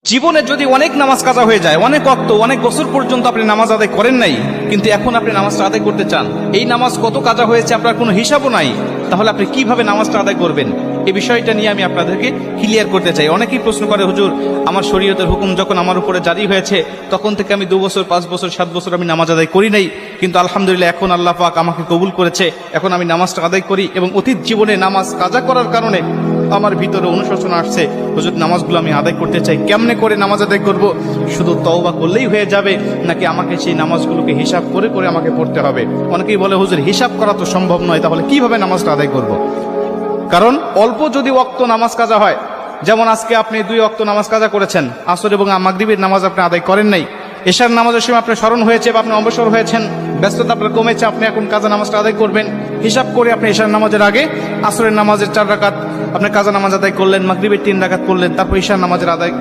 জীবনে যদি অনেক নামাজ কাজা হয়ে যায়, অনেক ওয়াক্ত, অনেক বছর পর্যন্ত আপনি নামাজ আদায় করেন নাই, কিন্তু এখন আপনি নামাজটা আদায় করতে চান, এই নামাজ কত কাজা হয়েছে আপনার কোনো হিসাবও নাই, তাহলে আপনি কিভাবে নামাজটা আদায় করবেন? এই বিষয়টা নিয়ে আমি আপনাদেরকে ক্লিয়ার করতে চাই। অনেকেই প্রশ্ন করে, হুজুর আমার শরীয়তের হুকুম যখন আমার উপরে জারি হয়েছে তখন থেকে আমি 2 বছর 5 বছর 7 বছর আমি নামাজ আদায় করি নাই, কিন্তু আলহামদুলিল্লাহ এখন আল্লাহ পাক আমাকে কবুল করেছে, এখন আমি নামাজটা আদায় করি, এবং অতীত জীবনে নামাজ কাজা করার কারণে আমার ভিতরে অনুশোচনা আসছে, হুজুর নামাজগুলো আমি আদায় করতে চাই, কেমনে করে নামাজ আদায় করব? শুধু তওবা করলেই হয়ে যাবে নাকি আমাকে সেই নামাজগুলোকে হিসাব করে করে আমাকে পড়তে হবে? অনেকেই বলে, হুজুর হিসাব করা তো সম্ভব নয়, তাহলে কিভাবে নামাজটা আদায় করব? কারণ অল্প যদি ওয়াক্ত নামাজ কাজা হয়, যেমন আজকে আপনি 2 ওয়াক্ত নামাজ কাজা করেছেন, আসর এবং মাগরিবের নামাজ আপনি আদায় করেন নাই, এশার নামাজের সময় আপনার স্মরণ হয়েছে বা আপনি অবসর হয়েছেন, ব্যস্ততা আপনার কমেছে, আপনি এখন কাজা নামাজটা আদায় করবেন, হিসাব করে আপনি এশার নামাজের আগে আসরের নামাজের 4 রাকাত আপনি কাজা নামাজ আদায় করলেন, মাগরিবের 3 রাকাত করলেন, তারপর এশার নামাজের আদায়